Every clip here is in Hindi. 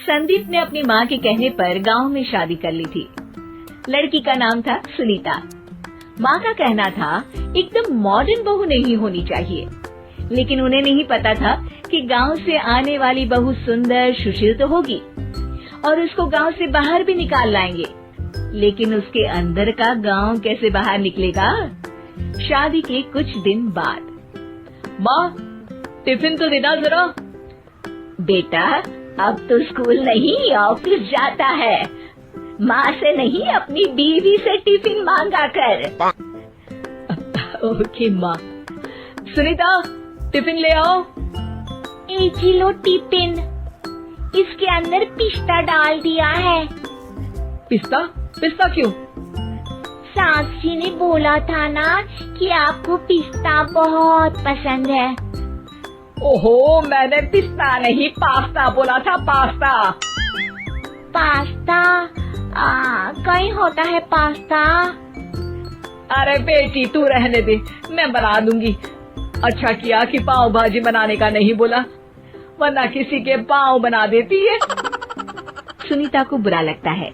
संदीप ने अपनी माँ के कहने पर गांव में शादी कर ली थी। लड़की का नाम था सुनीता। माँ का कहना था एकदम मॉडर्न बहू नहीं होनी चाहिए, लेकिन उन्हें नहीं पता था कि गांव से आने वाली बहू सुंदर सुशील तो होगी और उसको गांव से बाहर भी निकाल लाएंगे, लेकिन उसके अंदर का गांव कैसे बाहर निकलेगा। शादी के कुछ दिन बाद, माँ टिफिन तो देना जरा। बेटा अब तो स्कूल नहीं ऑफिस जाता है, माँ से नहीं अपनी बीवी से टिफिन मांगा कर। ओके माँ। सुनीता टिफिन ले आओ। 1 किलो टिफिन, इसके अंदर पिस्ता डाल दिया है। पिस्ता? पिस्ता क्यों? सास जी ने बोला था ना कि आपको पिस्ता बहुत पसंद है। ओहो, मैंने पिस्ता नहीं पास्ता बोला था, पास्ता। पास्ता? कहीं होता है पास्ता? अरे बेटी तू रहने दे, मैं बना दूंगी। अच्छा किया कि पाव भाजी बनाने का नहीं बोला, वरना किसी के पाव बना देती है। सुनीता को बुरा लगता है,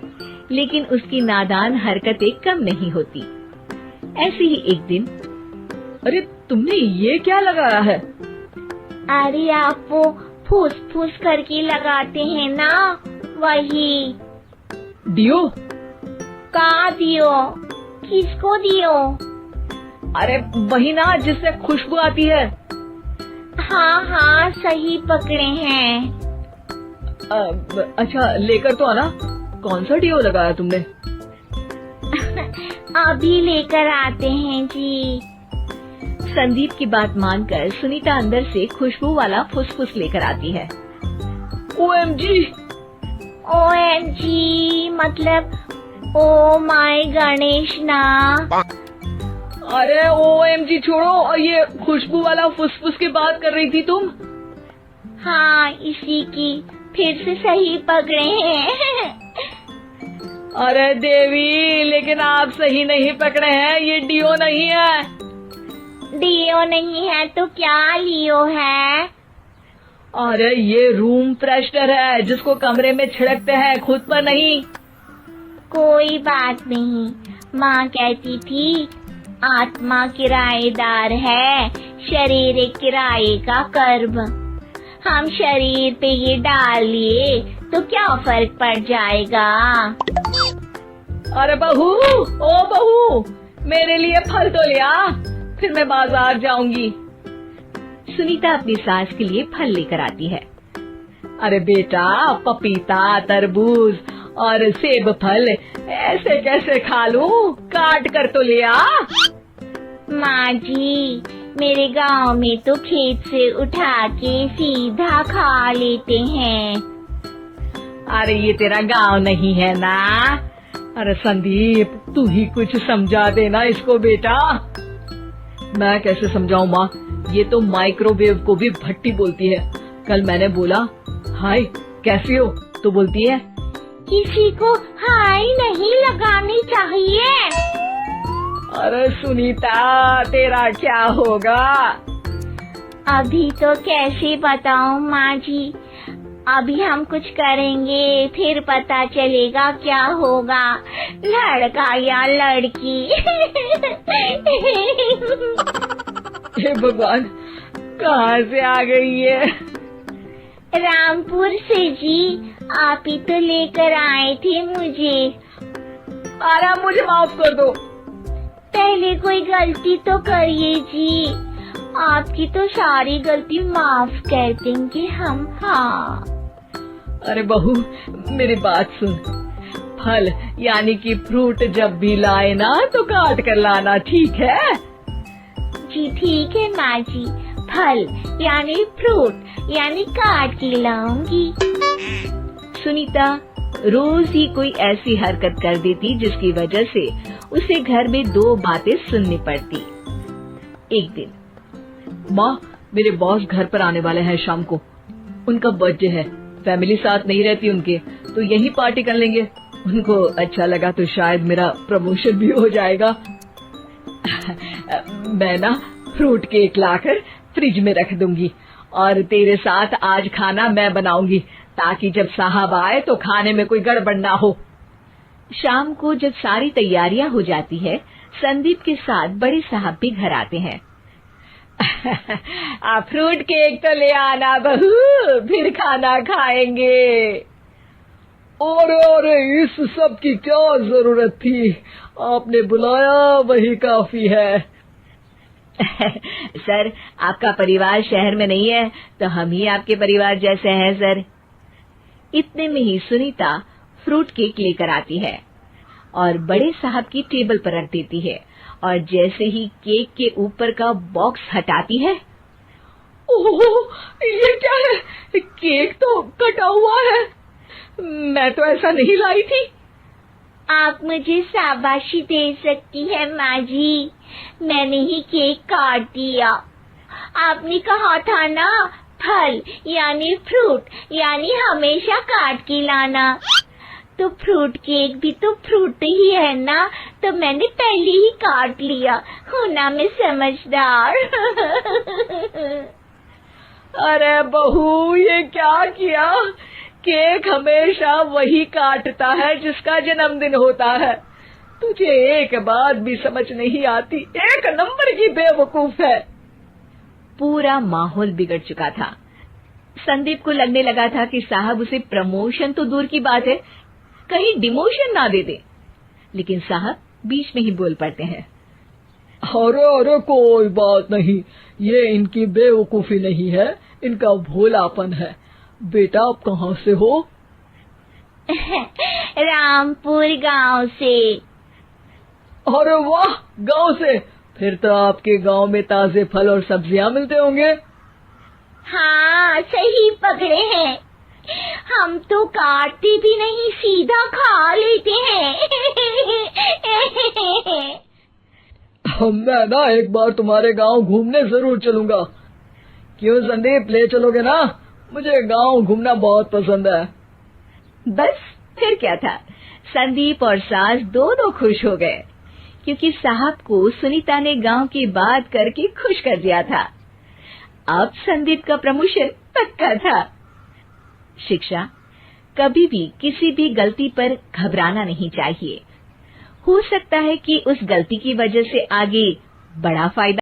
लेकिन उसकी नादान हरकतें कम नहीं होती। ऐसे ही एक दिन, अरे तुमने ये क्या लगाया है? अरे आप वो फूस फूस करके लगाते हैं ना, वही। डियो? कहाँ दियो? किसको दियो? अरे वही ना जिससे खुशबू आती है। हाँ सही पकड़े हैं। अच्छा लेकर तो आना। कौन सा डियो लगाया तुमने? अभी लेकर आते हैं जी। संदीप की बात मानकर सुनीता अंदर से खुशबू वाला फुसफुस लेकर आती है। OMG! OMG मतलब ओ माय गणेश ना। अरे OMG छोड़ो, और ये खुशबू वाला फुसफुस की बात कर रही थी तुम? हाँ इसी की, फिर से सही पकड़े हैं। अरे देवी, लेकिन आप सही नहीं पकड़े हैं, ये डियो नहीं है। डियो नहीं है तो क्या लियो है? अरे ये रूम फ्रेशनर है, जिसको कमरे में छिड़कते हैं, खुद पर नहीं। कोई बात नहीं, माँ कहती थी आत्मा किराएदार है, शरीर एक किराए का कर्म। हम शरीर पे ये डाल लिए तो क्या फर्क पड़ जाएगा। अरे बहू, ओ बहू, मेरे लिए फल तो लिया, फिर मैं बाजार जाऊंगी। सुनीता अपनी सास के लिए फल लेकर आती है। अरे बेटा, पपीता, तरबूज और सेब फल ऐसे कैसे खा लूं? काट कर तो लिया। माँ जी, मेरे गांव में तो खेत से उठा के सीधा खा लेते हैं। अरे ये तेरा गांव नहीं है ना। अरे संदीप, तू ही कुछ समझा देना इसको बेटा। मैं कैसे समझाऊं माँ, ये तो माइक्रोवेव को भी भट्टी बोलती है। कल मैंने बोला हाय कैसी हो, तो बोलती है किसी को हाय नहीं लगानी चाहिए। अरे सुनीता, तेरा क्या होगा? अभी तो कैसे बताऊं माँ जी, अभी हम कुछ करेंगे फिर पता चलेगा क्या होगा, लड़का या लड़की। हे भगवान, कहाँ से आ गई है? रामपुर से जी, आप ही तो लेकर आए थे मुझे। अरे मुझे माफ कर दो। पहले कोई गलती तो करिए जी, आपकी तो सारी गलती माफ कर देंगे हम। हाँ अरे बहू, मेरी बात सुन। फल यानी कि फ्रूट जब भी लाए ना तो काट कर लाना, ठीक है? जी ठीक है माँ जी, फल यानी फ्रूट यानी काट के लाऊंगी। सुनीता रोज ही कोई ऐसी हरकत कर देती जिसकी वजह से उसे घर में 2 बातें सुननी पड़ती। एक दिन, माँ, मेरे बॉस घर पर आने वाले हैं शाम को, उनका बर्थडे है, फैमिली साथ नहीं रहती उनके, तो यही पार्टी कर लेंगे। उनको अच्छा लगा तो शायद मेरा प्रमोशन भी हो जाएगा। मैं ना फ्रूट केक लाकर फ्रिज में रख दूंगी और तेरे साथ आज खाना मैं बनाऊंगी, ताकि जब साहब आए तो खाने में कोई गड़बड़ ना हो। शाम को जब सारी तैयारियां हो जाती है, संदीप के साथ बड़े साहब भी घर आते हैं। फ्रूट केक तो ले आना बहू, फिर खाना खाएंगे। अरे इस सब की क्या जरूरत थी, आपने बुलाया वही काफी है। सर, आपका परिवार शहर में नहीं है तो हम ही आपके परिवार जैसे हैं सर। इतने में ही सुनीता फ्रूट केक लेकर आती है और बड़े साहब की टेबल पर रख देती है, और जैसे ही केक के ऊपर का बॉक्स हटाती है, ओह, ये क्या है? केक तो कटा हुआ है, मैं तो ऐसा नहीं लाई थी। आप मुझे शाबाशी दे सकती है माँ जी, मैंने ही केक काट दिया। आपने कहा था ना, फल यानी फ्रूट यानी हमेशा काट के लाना, तो फ्रूट केक भी तो फ्रूट ही है ना, तो मैंने पहले ही काट लिया। हूँ ना मैं समझदार। अरे बहू, ये क्या किया? केक हमेशा वही काटता है जिसका जन्मदिन होता है। तुझे एक बात भी समझ नहीं आती, एक नंबर की बेवकूफ है। पूरा माहौल बिगड़ चुका था। संदीप को लगने लगा था कि साहब उसे प्रमोशन तो दूर की बात है, कहीं डिमोशन ना दे दे, लेकिन साहब बीच में ही बोल पड़ते हैं। अरे कोई बात नहीं, ये इनकी बेवकूफी नहीं है, इनका भोलापन है। बेटा, आप कहाँ से हो? रामपुर गांव से। अरे वाह, गांव से? फिर तो आपके गांव में ताजे फल और सब्जियां मिलते होंगे। हाँ, सही पकड़े हैं। हम तो काटते भी नहीं, सीधा खा लेते हैं। मैं ना एक बार तुम्हारे गांव घूमने जरूर चलूंगा। क्यों संदीप, ले चलोगे ना? मुझे गांव घूमना बहुत पसंद है। बस फिर क्या था, संदीप और सास दोनों खुश हो गए, क्योंकि साहब को सुनीता ने गांव की बात करके खुश कर दिया था। अब संदीप का प्रमोशन पक्का था। शिक्षा, कभी भी किसी भी गलती पर घबराना नहीं चाहिए। हो सकता है कि उस गलती की वजह से आगे बड़ा फायदा